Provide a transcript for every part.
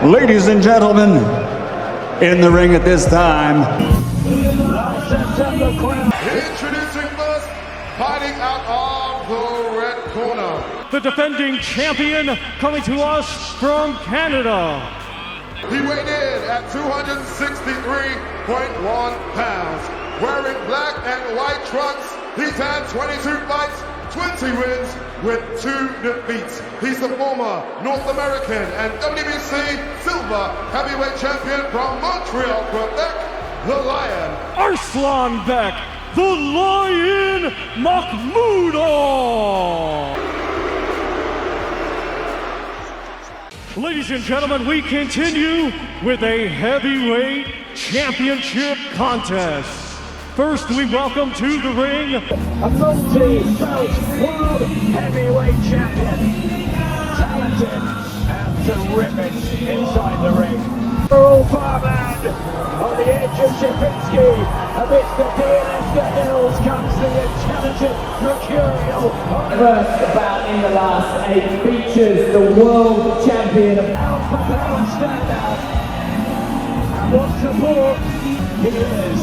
Ladies and gentlemen, in the ring at this time, introducing first, fighting out of the red corner, the defending champion, coming to us from Canada. He weighed in at 263.1 pounds. Wearing black and white trunks, he's had 22 fights, 20 wins with 2 defeats. He's the former North American and WBC silver heavyweight champion from Montreal, Quebec, the Lion. Arslanbek, the Lion Makhmudov. Ladies and gentlemen, we continue with a heavyweight championship contest. First, we welcome to the ring a multi-belt world heavyweight champion, talented and terrific inside the ring. Earl Farman on the edge of Shepinski, amidst the DNS the hills comes the intelligent, mercurial. First bout in the last 8 features the world champion of Alpha Power standout. And what's the more? Here it is.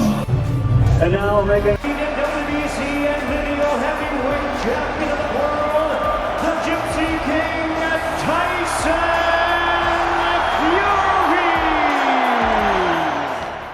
And now making WBC and lineal heavyweight champion of the world, the Gypsy King, Tyson Fury!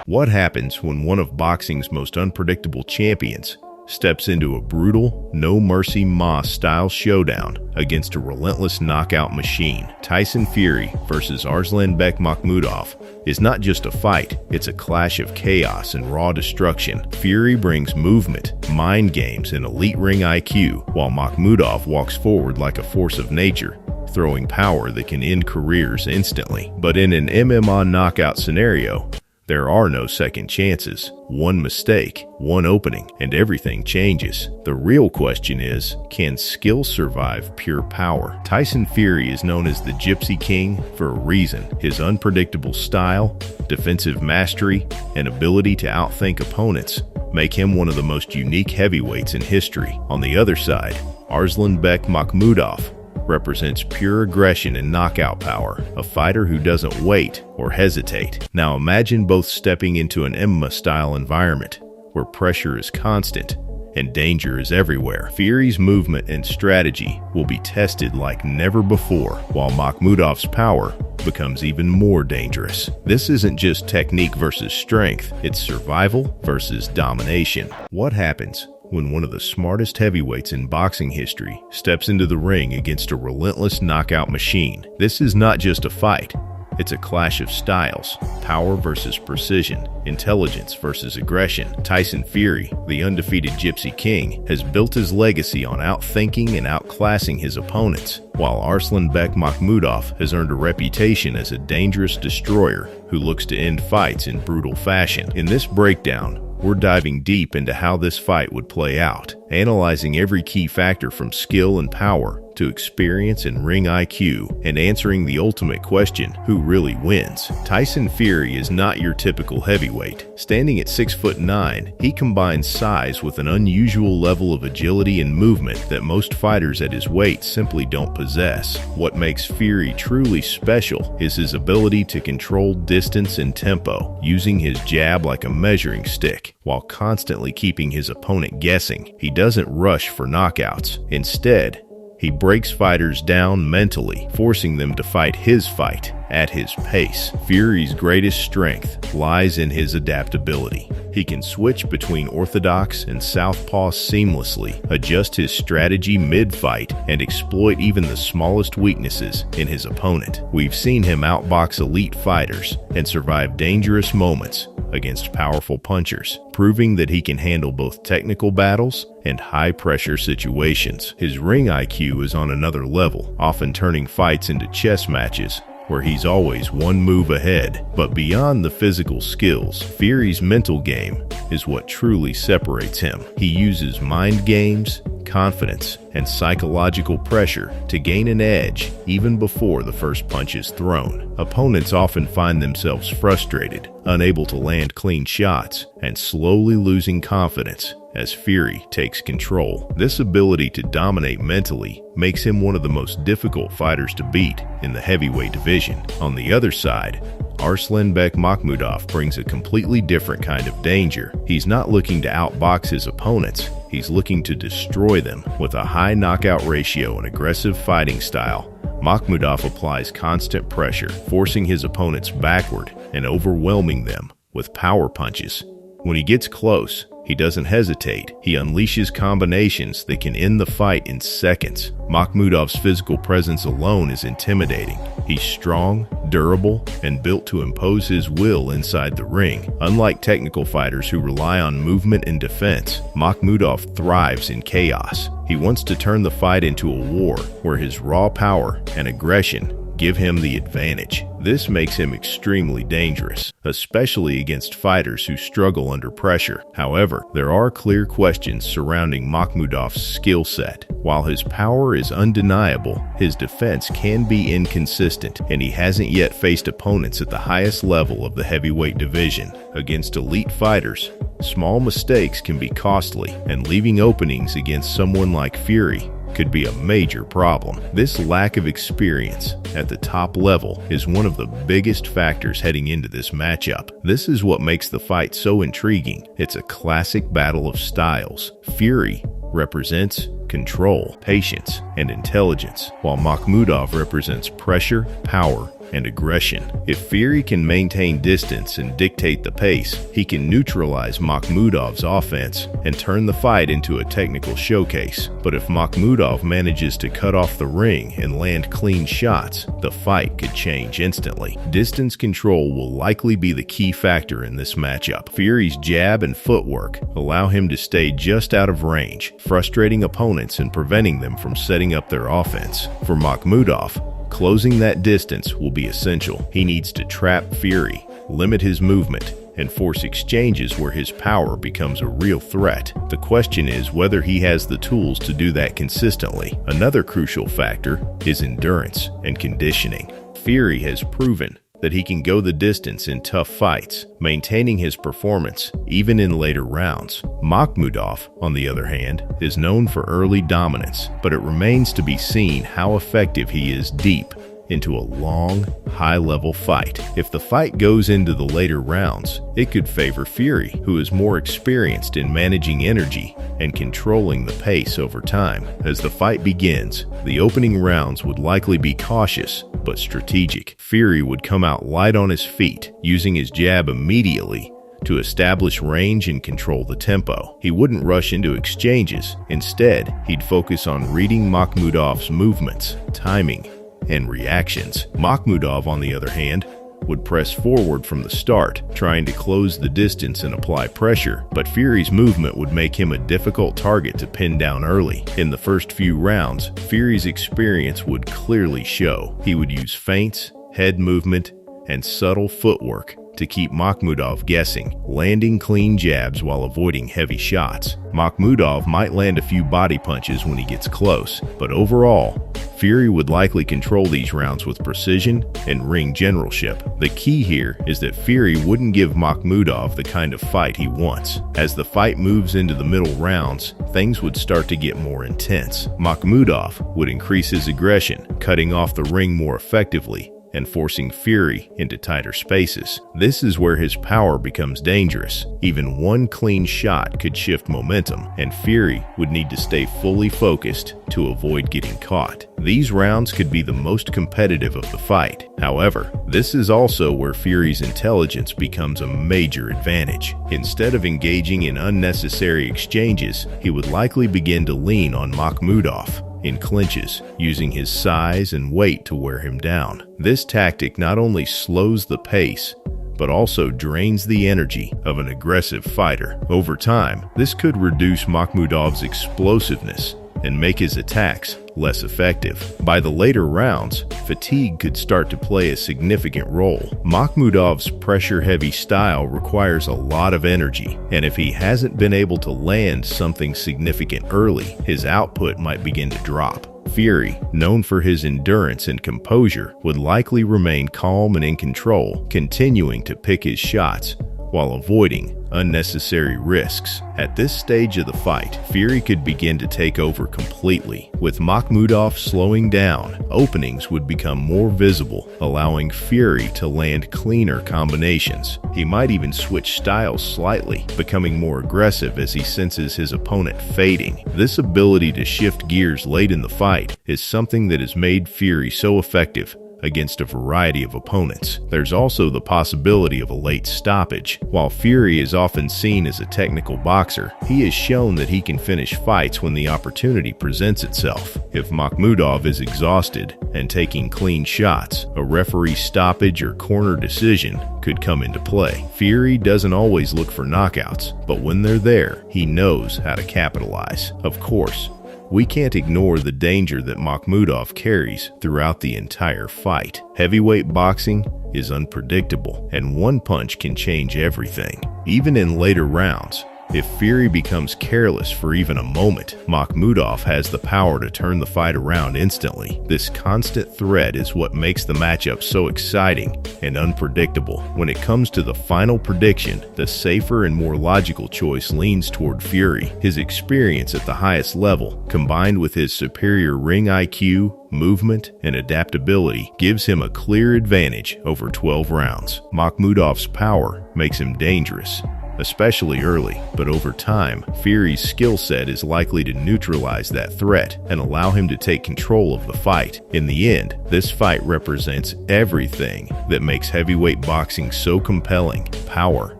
What happens when one of boxing's most unpredictable champions steps into a brutal, no-mercy Moss-style showdown against a relentless knockout machine? Tyson Fury versus Arslanbek Makhmudov is not just a fight, it's a clash of chaos and raw destruction. Fury brings movement, mind games, and elite ring IQ, while Makhmudov walks forward like a force of nature, throwing power that can end careers instantly. But in an MMA knockout scenario, there are no second chances. One mistake, one opening, and everything changes. The real question is, can skill survive pure power? Tyson Fury is known as the Gypsy King for a reason. His unpredictable style, defensive mastery, and ability to outthink opponents make him one of the most unique heavyweights in history. On the other side, Arslanbek Makhmudov represents pure aggression and knockout power, a fighter who doesn't wait or hesitate. Now imagine both stepping into an MMA-style environment where pressure is constant and danger is everywhere. Fury's movement and strategy will be tested like never before, while Makhmudov's power becomes even more dangerous. This isn't just technique versus strength, it's survival versus domination. What happens when one of the smartest heavyweights in boxing history steps into the ring against a relentless knockout machine? This is not just a fight. It's a clash of styles, power versus precision, intelligence versus aggression. Tyson Fury, the undefeated Gypsy King, has built his legacy on outthinking and outclassing his opponents, while Arslanbek Makhmudov has earned a reputation as a dangerous destroyer who looks to end fights in brutal fashion. In this breakdown, we're diving deep into how this fight would play out, analyzing every key factor from skill and power to experience and ring IQ, and answering the ultimate question, who really wins? Tyson Fury is not your typical heavyweight. Standing at 6'9", he combines size with an unusual level of agility and movement that most fighters at his weight simply don't possess. What makes Fury truly special is his ability to control distance and tempo, using his jab like a measuring stick, while constantly keeping his opponent guessing. He doesn't rush for knockouts. Instead, he breaks fighters down mentally, forcing them to fight his fight at his pace. Fury's greatest strength lies in his adaptability. He can switch between orthodox and southpaw seamlessly, adjust his strategy mid-fight, and exploit even the smallest weaknesses in his opponent. We've seen him outbox elite fighters and survive dangerous moments against powerful punchers, proving that he can handle both technical battles and high-pressure situations. His ring IQ is on another level, often turning fights into chess matches where he's always one move ahead. But beyond the physical skills, Fury's mental game is what truly separates him. He uses mind games, confidence, and psychological pressure to gain an edge even before the first punch is thrown. Opponents often find themselves frustrated, unable to land clean shots, and slowly losing confidence as Fury takes control. This ability to dominate mentally makes him one of the most difficult fighters to beat in the heavyweight division. On the other side, Arslanbek Makhmudov brings a completely different kind of danger. He's not looking to outbox his opponents, he's looking to destroy them. With a high knockout ratio and aggressive fighting style, Makhmudov applies constant pressure, forcing his opponents backward and overwhelming them with power punches. When he gets close, he doesn't hesitate. He unleashes combinations that can end the fight in seconds. Makhmudov's physical presence alone is intimidating. He's strong, durable, and built to impose his will inside the ring. Unlike technical fighters who rely on movement and defense, Makhmudov thrives in chaos. He wants to turn the fight into a war where his raw power and aggression give him the advantage. This makes him extremely dangerous, especially against fighters who struggle under pressure. However, there are clear questions surrounding Makhmudov's skill set. While his power is undeniable, his defense can be inconsistent, and he hasn't yet faced opponents at the highest level of the heavyweight division. Against elite fighters, small mistakes can be costly, and leaving openings against someone like Fury could be a major problem. This lack of experience at the top level is one of the biggest factors heading into this matchup. This is what makes the fight so intriguing. It's a classic battle of styles. Fury represents control, patience, and intelligence, while Makhmudov represents pressure, power, and aggression. If Fury can maintain distance and dictate the pace, he can neutralize Makhmudov's offense and turn the fight into a technical showcase. But if Makhmudov manages to cut off the ring and land clean shots, the fight could change instantly. Distance control will likely be the key factor in this matchup. Fury's jab and footwork allow him to stay just out of range, frustrating opponents and preventing them from setting up their offense. For Makhmudov, closing that distance will be essential. He needs to trap Fury, limit his movement, and force exchanges where his power becomes a real threat. The question is whether he has the tools to do that consistently. Another crucial factor is endurance and conditioning. Fury has proven that he can go the distance in tough fights, maintaining his performance even in later rounds. Makhmudov, on the other hand, is known for early dominance, but it remains to be seen how effective he is deep into a long, high-level fight. If the fight goes into the later rounds, it could favor Fury, who is more experienced in managing energy and controlling the pace over time. As the fight begins, the opening rounds would likely be cautious but strategic. Fury would come out light on his feet, using his jab immediately to establish range and control the tempo. He wouldn't rush into exchanges. Instead, he'd focus on reading Makhmudov's movements, timing, and reactions. Makhmudov, on the other hand, would press forward from the start, trying to close the distance and apply pressure, but Fury's movement would make him a difficult target to pin down early. In the first few rounds, Fury's experience would clearly show. He would use feints, head movement, and subtle footwork to keep Makhmudov guessing, landing clean jabs while avoiding heavy shots. Makhmudov might land a few body punches when he gets close, but overall, Fury would likely control these rounds with precision and ring generalship. The key here is that Fury wouldn't give Makhmudov the kind of fight he wants. As the fight moves into the middle rounds, things would start to get more intense. Makhmudov would increase his aggression, cutting off the ring more effectively and forcing Fury into tighter spaces. This is where his power becomes dangerous. Even one clean shot could shift momentum, and Fury would need to stay fully focused to avoid getting caught. These rounds could be the most competitive of the fight. However, this is also where Fury's intelligence becomes a major advantage. Instead of engaging in unnecessary exchanges, he would likely begin to lean on Makhmudov in clinches, using his size and weight to wear him down. This tactic not only slows the pace, but also drains the energy of an aggressive fighter. Over time, this could reduce Makhmudov's explosiveness and make his attacks less effective. By the later rounds, fatigue could start to play a significant role. Makhmudov's pressure-heavy style requires a lot of energy, and if he hasn't been able to land something significant early, his output might begin to drop. Fury, known for his endurance and composure, would likely remain calm and in control, continuing to pick his shots while avoiding unnecessary risks. At this stage of the fight, Fury could begin to take over completely. With Makhmudov slowing down, openings would become more visible, allowing Fury to land cleaner combinations. He might even switch styles slightly, becoming more aggressive as he senses his opponent fading. This ability to shift gears late in the fight is something that has made Fury so effective against a variety of opponents. There's also the possibility of a late stoppage. While Fury is often seen as a technical boxer, he has shown that he can finish fights when the opportunity presents itself. If Makhmudov is exhausted and taking clean shots, a referee stoppage or corner decision could come into play. Fury doesn't always look for knockouts, but when they're there, he knows how to capitalize. Of course, we can't ignore the danger that Makhmudov carries throughout the entire fight. Heavyweight boxing is unpredictable, and one punch can change everything. Even in later rounds, if Fury becomes careless for even a moment, Makhmudov has the power to turn the fight around instantly. This constant threat is what makes the matchup so exciting and unpredictable. When it comes to the final prediction, the safer and more logical choice leans toward Fury. His experience at the highest level, combined with his superior ring IQ, movement, and adaptability, gives him a clear advantage over 12 rounds. Makhmudov's power makes him dangerous, especially early, but over time, Fury's skill set is likely to neutralize that threat and allow him to take control of the fight. In the end, this fight represents everything that makes heavyweight boxing so compelling: power,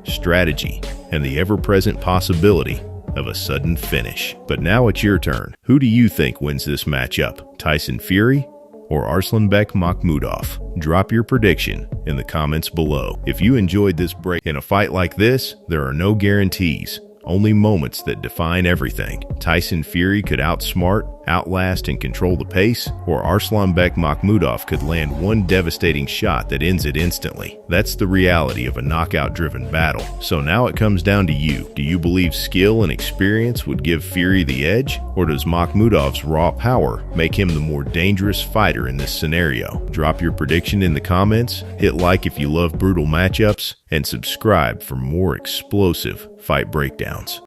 strategy, and the ever-present possibility of a sudden finish. But now it's your turn. Who do you think wins this matchup? Tyson Fury or Arslanbek Makhmudov? Drop your prediction in the comments below. If you enjoyed this break, in a fight like this, there are no guarantees, only moments that define everything. Tyson Fury could outsmart, outlast, and control the pace, or Arslanbek Makhmudov could land one devastating shot that ends it instantly. That's the reality of a knockout-driven battle. So now it comes down to you. Do you believe skill and experience would give Fury the edge, or does Makhmudov's raw power make him the more dangerous fighter in this scenario? Drop your prediction in the comments, hit like if you love brutal matchups, and subscribe for more explosive fight breakdowns.